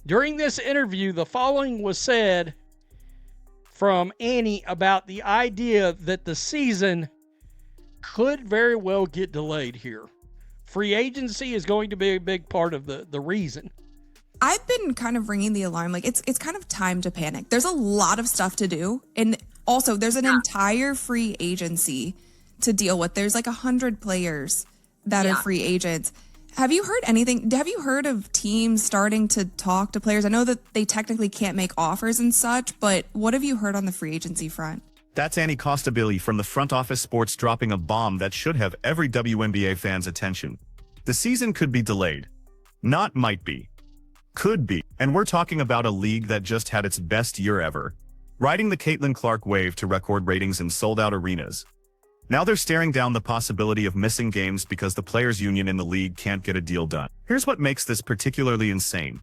During this interview, the following was said from Annie about the idea that the season could very well get delayed here. Free agency is going to be a big part of the reason. I've been kind of ringing the alarm. Like it's kind of time to panic. There's a lot of stuff to do. And also there's an entire free agency to deal with. There's like 100 players that are free agents. Have you heard anything? Have you heard of teams starting to talk to players? I know that they technically can't make offers and such, but what have you heard on the free agency front? That's Annie Costabile from the Front Office Sports dropping a bomb that should have every WNBA fan's attention. The season could be delayed. Not might be. Could be. And we're talking about a league that just had its best year ever, riding the Caitlin Clark wave to record ratings in sold-out arenas. Now they're staring down the possibility of missing games because the players' union in the league can't get a deal done. Here's what makes this particularly insane.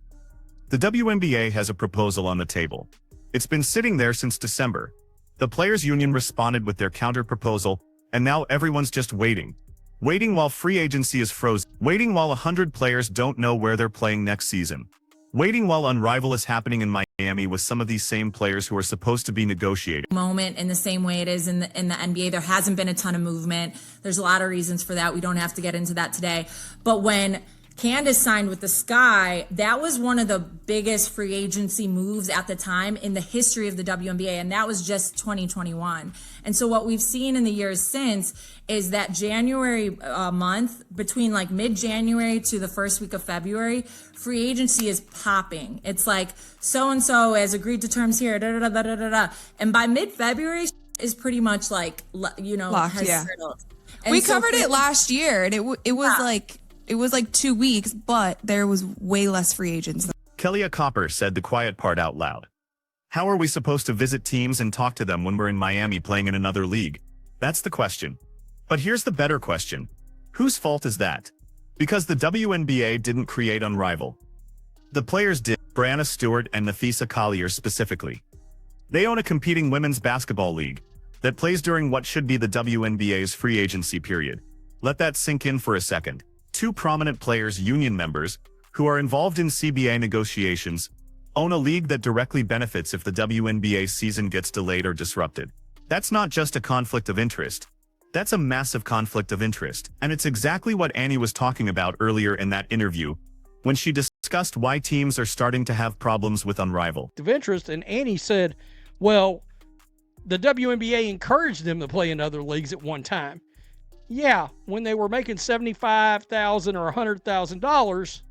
The WNBA has a proposal on the table. It's been sitting there since December. The players' union responded with their counter-proposal, and now everyone's just waiting. Waiting while free agency is frozen. Waiting while 100 players don't know where they're playing next season. Waiting while Unrival is happening in Miami with some of these same players who are supposed to be negotiating. Moment in the same way it is in the NBA. There hasn't been a ton of movement. There's a lot of reasons for that. We don't have to get into that today. But when Candace signed with the Sky, that was one of the biggest free agency moves at the time in the history of the WNBA, and that was just 2021. And so what we've seen in the years since is that January month, between like mid-January to the first week of February, free agency is popping. It's like so-and-so has agreed to terms here, da-da-da-da-da-da. And by mid-February is pretty much like, you know, locked, has yeah. settled. We covered it last year, and it was like 2 weeks, but there was way less free agents. Kellia Copper said the quiet part out loud. How are we supposed to visit teams and talk to them when we're in Miami playing in another league? That's the question. But here's the better question. Whose fault is that? Because the WNBA didn't create Unrival. The players did, Brianna Stewart and Nafisa Collier specifically. They own a competing women's basketball league that plays during what should be the WNBA's free agency period. Let that sink in for a second. Two prominent players, union members, who are involved in CBA negotiations, own a league that directly benefits if the WNBA season gets delayed or disrupted. That's not just a conflict of interest. That's a massive conflict of interest. And it's exactly what Annie was talking about earlier in that interview, when she discussed why teams are starting to have problems with Unrival. Of interest, and Annie said, well, the WNBA encouraged them to play in other leagues at one time. Yeah, when they were making $75,000 or $100,000,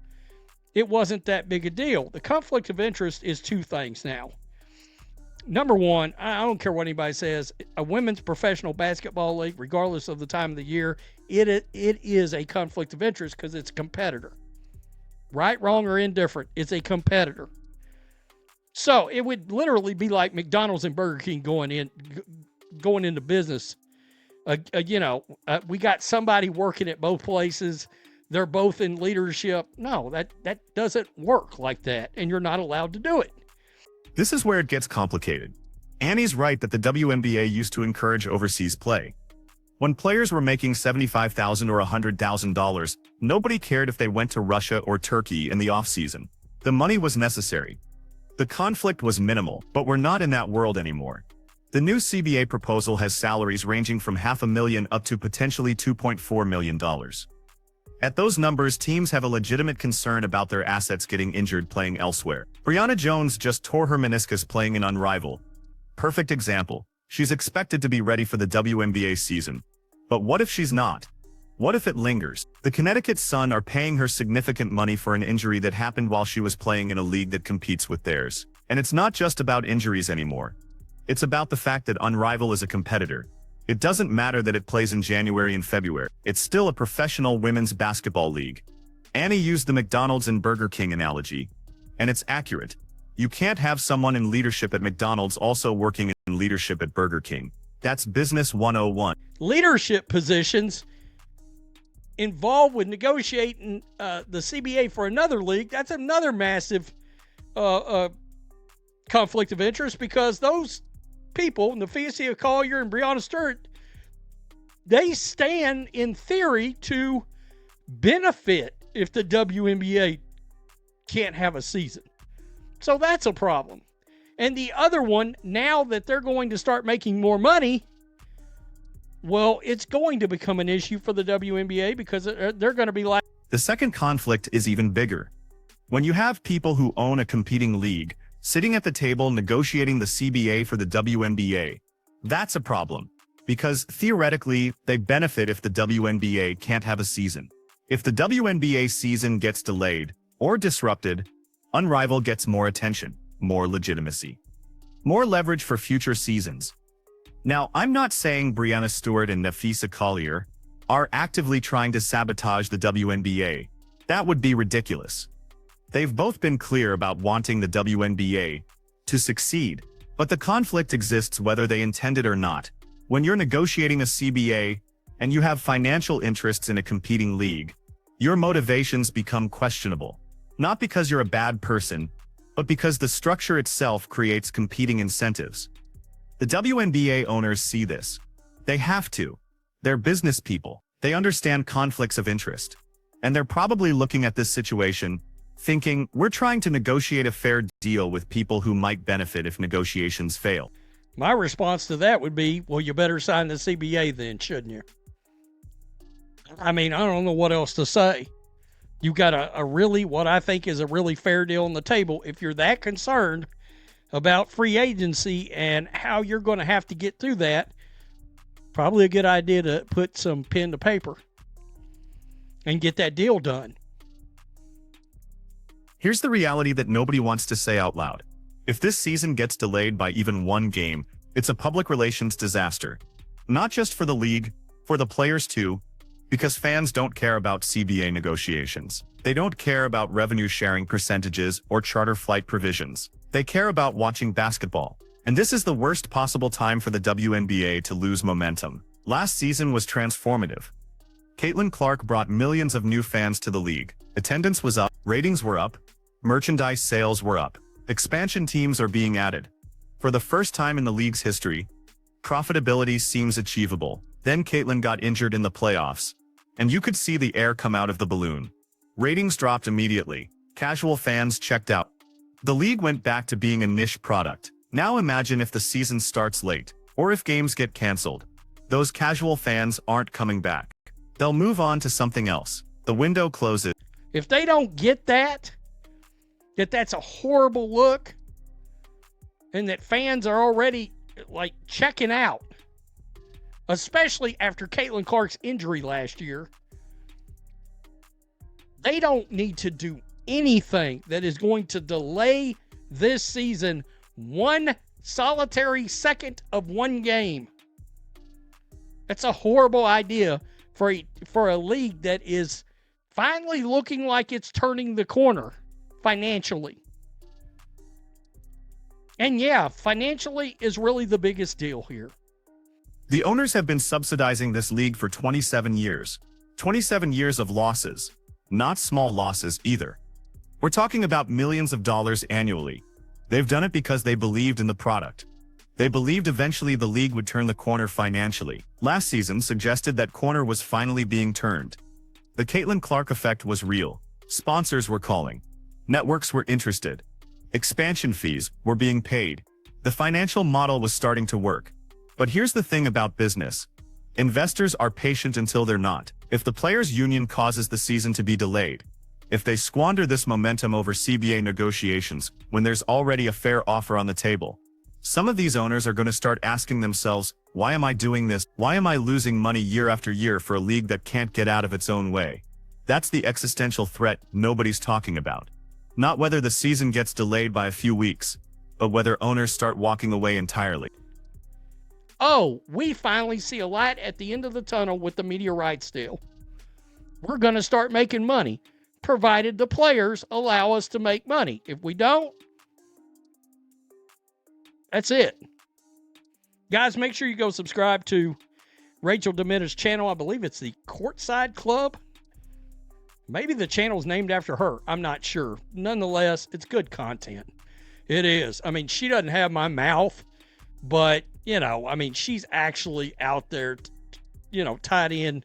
it wasn't that big a deal. The conflict of interest is two things now. Number one, I don't care what anybody says, a women's professional basketball league, regardless of the time of the year, it is a conflict of interest because it's a competitor. Right, wrong, or indifferent, it's a competitor. So it would literally be like McDonald's and Burger King going into business. We got somebody working at both places. They're both in leadership. No, that doesn't work like that, and you're not allowed to do it. This is where it gets complicated. Annie's right that the WNBA used to encourage overseas play. When players were making $75,000 or $100,000, nobody cared if they went to Russia or Turkey in the off-season. The money was necessary. The conflict was minimal, but we're not in that world anymore. The new CBA proposal has salaries ranging from $500,000 up to potentially $2.4 million. At those numbers, teams have a legitimate concern about their assets getting injured playing elsewhere. Brianna Jones just tore her meniscus playing in Unrival. Perfect example. She's expected to be ready for the WNBA season. But what if she's not? What if it lingers? The Connecticut Sun are paying her significant money for an injury that happened while she was playing in a league that competes with theirs. And it's not just about injuries anymore. It's about the fact that Unrival is a competitor. It doesn't matter that it plays in January and February. It's still a professional women's basketball league. Annie used the McDonald's and Burger King analogy. And it's accurate. You can't have someone in leadership at McDonald's also working in leadership at Burger King. That's business 101. Leadership positions involved with negotiating the CBA for another league, that's another massive conflict of interest, because those people, Nafisa Collier and Brianna Stewart, they stand in theory to benefit if the WNBA can't have a season. So that's a problem. And the other one, now that they're going to start making more money, well, it's going to become an issue for the WNBA because they're going to be like. The second conflict is even bigger. When you have people who own a competing league sitting at the table negotiating the CBA for the WNBA, that's a problem. Because theoretically, they benefit if the WNBA can't have a season. If the WNBA season gets delayed or disrupted, Unrivaled gets more attention, more legitimacy, more leverage for future seasons. Now, I'm not saying Breanna Stewart and Nafisa Collier are actively trying to sabotage the WNBA. That would be ridiculous. They've both been clear about wanting the WNBA to succeed, but the conflict exists whether they intend it or not. When you're negotiating a CBA and you have financial interests in a competing league, your motivations become questionable. Not because you're a bad person, but because the structure itself creates competing incentives. The WNBA owners see this. They have to. They're business people. They understand conflicts of interest. And they're probably looking at this situation, thinking, we're trying to negotiate a fair deal with people who might benefit if negotiations fail. My response to that would be, well, you better sign the CBA then, shouldn't you? I mean, I don't know what else to say. You've got a really, what I think is a really fair deal on the table. If you're that concerned about free agency and how you're going to have to get through that, probably a good idea to put some pen to paper and get that deal done. Here's the reality that nobody wants to say out loud. If this season gets delayed by even one game, it's a public relations disaster. Not just for the league, for the players too, because fans don't care about CBA negotiations. They don't care about revenue sharing percentages or charter flight provisions. They care about watching basketball. And this is the worst possible time for the WNBA to lose momentum. Last season was transformative. Caitlin Clark brought millions of new fans to the league. Attendance was up, ratings were up, merchandise sales were up. Expansion teams are being added. For the first time in the league's history, profitability seems achievable. Then Caitlin got injured in the playoffs, and you could see the air come out of the balloon. Ratings dropped immediately. Casual fans checked out. The league went back to being a niche product. Now imagine if the season starts late, or if games get canceled. Those casual fans aren't coming back. They'll move on to something else. The window closes. If they don't get that that's a horrible look, and that fans are already like checking out, especially after Caitlin Clark's injury last year, they don't need to do anything that is going to delay this season one solitary second of one game. That's a horrible idea for a league that is finally looking like it's turning the corner financially. And yeah, financially is really the biggest deal here. The owners have been subsidizing this league for 27 years. 27 years of losses. Not small losses either. We're talking about millions of dollars annually. They've done it because they believed in the product. They believed eventually the league would turn the corner financially. Last season suggested that corner was finally being turned. The Caitlin Clark effect was real. Sponsors were calling. Networks were interested. Expansion fees were being paid. The financial model was starting to work. But here's the thing about business. Investors are patient until they're not. If the players' union causes the season to be delayed, if they squander this momentum over CBA negotiations when there's already a fair offer on the table, some of these owners are going to start asking themselves, why am I doing this? Why am I losing money year after year for a league that can't get out of its own way? That's the existential threat nobody's talking about. Not whether the season gets delayed by a few weeks, but whether owners start walking away entirely. Oh, we finally see a light at the end of the tunnel with the media rights deal. We're going to start making money, provided the players allow us to make money. If we don't, that's it. Guys, make sure you go subscribe to Rachel Dometta's channel. I believe it's the Courtside Club. Maybe the channel's named after her. I'm not sure. Nonetheless, it's good content. It is. I mean, she doesn't have my mouth, but, she's actually out there, tied in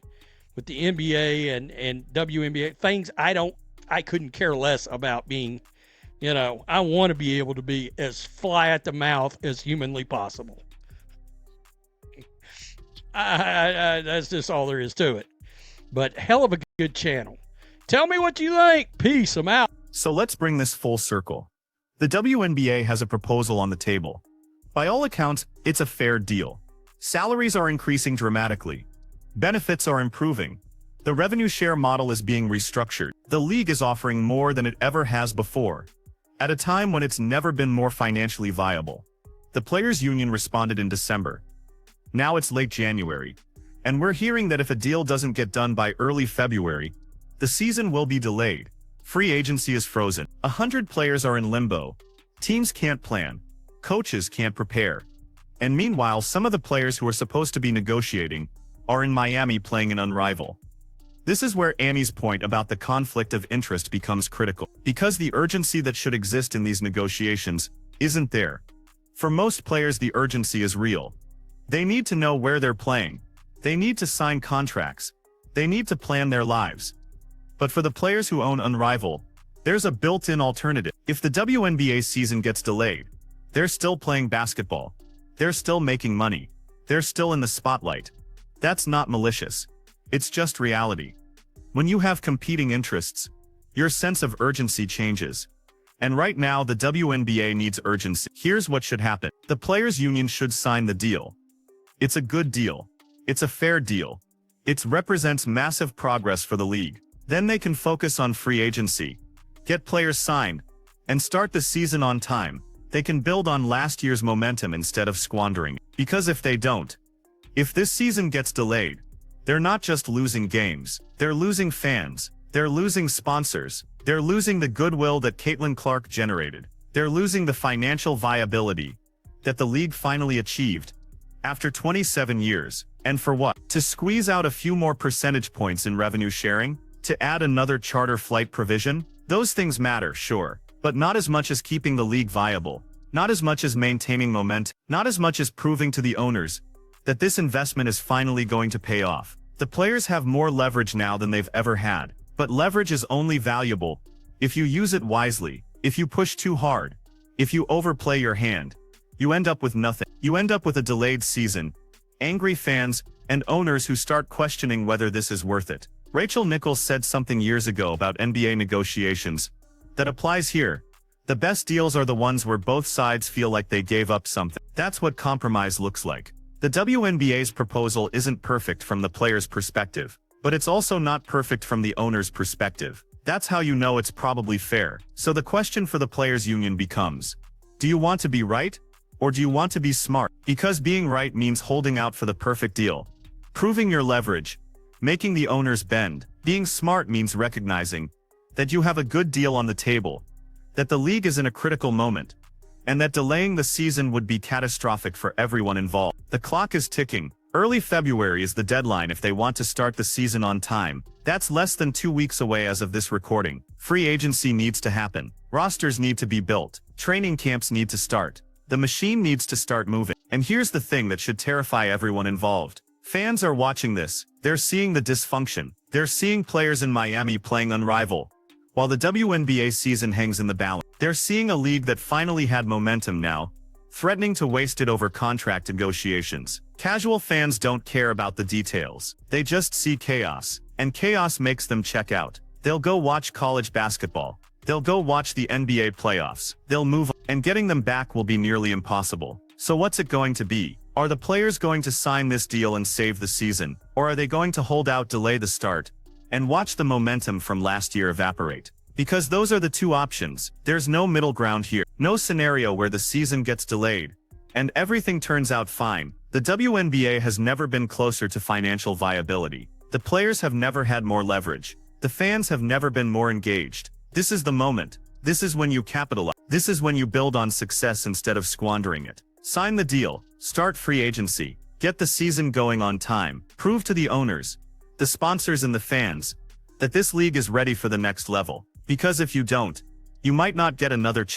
with the NBA and WNBA. Things I couldn't care less about being I want to be able to be as fly at the mouth as humanly possible. That's just all there is to it. But hell of a good channel. Tell me what you think. Peace. I'm out. So let's bring this full circle. The WNBA has a proposal on the table. By all accounts, it's a fair deal. Salaries are increasing dramatically. Benefits are improving. The revenue share model is being restructured. The league is offering more than it ever has before, at a time when it's never been more financially viable. The Players' Union responded in December. Now it's late January, and we're hearing that if a deal doesn't get done by early February, the season will be delayed. Free agency is frozen. 100 players are in limbo. Teams can't plan. Coaches can't prepare. And meanwhile, some of the players who are supposed to be negotiating are in Miami playing an unrivaled. This is where Annie's point about the conflict of interest becomes critical, because the urgency that should exist in these negotiations isn't there. For most players, the urgency is real. They need to know where they're playing. They need to sign contracts. They need to plan their lives. But for the players who own Unrivaled, there's a built-in alternative. If the WNBA season gets delayed, they're still playing basketball. They're still making money. They're still in the spotlight. That's not malicious. It's just reality. When you have competing interests, your sense of urgency changes. And right now, the WNBA needs urgency. Here's what should happen. The Players' Union should sign the deal. It's a good deal. It's a fair deal. It represents massive progress for the league. Then they can focus on free agency, get players signed, and start the season on time. They can build on last year's momentum instead of squandering it. Because if they don't, if this season gets delayed, they're not just losing games, they're losing fans, they're losing sponsors, they're losing the goodwill that Caitlin Clark generated, they're losing the financial viability that the league finally achieved after 27 years. And for what? To squeeze out a few more percentage points in revenue sharing? To add another charter flight provision? Those things matter, sure, but not as much as keeping the league viable, not as much as maintaining momentum, not as much as proving to the owners that this investment is finally going to pay off. The players have more leverage now than they've ever had, but leverage is only valuable if you use it wisely. If you push too hard, if you overplay your hand, you end up with nothing. You end up with a delayed season, angry fans, and owners who start questioning whether this is worth it. Rachel Nichols said something years ago about NBA negotiations that applies here. The best deals are the ones where both sides feel like they gave up something. That's what compromise looks like. The WNBA's proposal isn't perfect from the player's perspective, but it's also not perfect from the owner's perspective. That's how you know it's probably fair. So the question for the Players' Union becomes, do you want to be right? Or do you want to be smart? Because being right means holding out for the perfect deal, proving your leverage, making the owners bend. Being smart means recognizing that you have a good deal on the table, that the league is in a critical moment, and that delaying the season would be catastrophic for everyone involved. The clock is ticking. Early February is the deadline if they want to start the season on time. That's less than 2 weeks away as of this recording. Free agency needs to happen. Rosters need to be built. Training camps need to start. The machine needs to start moving. And here's the thing that should terrify everyone involved. Fans are watching this. They're seeing the dysfunction. They're seeing players in Miami playing unrivaled, while the WNBA season hangs in the balance. They're seeing a league that finally had momentum now, threatening to waste it over contract negotiations. Casual fans don't care about the details. They just see chaos, and chaos makes them check out. They'll go watch college basketball. They'll go watch the NBA playoffs. They'll move on, and getting them back will be nearly impossible. So what's it going to be? Are the players going to sign this deal and save the season? Or are they going to hold out, delay the start, and watch the momentum from last year evaporate? Because those are the two options. There's no middle ground here. No scenario where the season gets delayed and everything turns out fine. The WNBA has never been closer to financial viability. The players have never had more leverage. The fans have never been more engaged. This is the moment. This is when you capitalize. This is when you build on success instead of squandering it. Sign the deal. Start free agency. Get the season going on time. Prove to the owners, the sponsors and the fans that this league is ready for the next level. Because if you don't, you might not get another chance.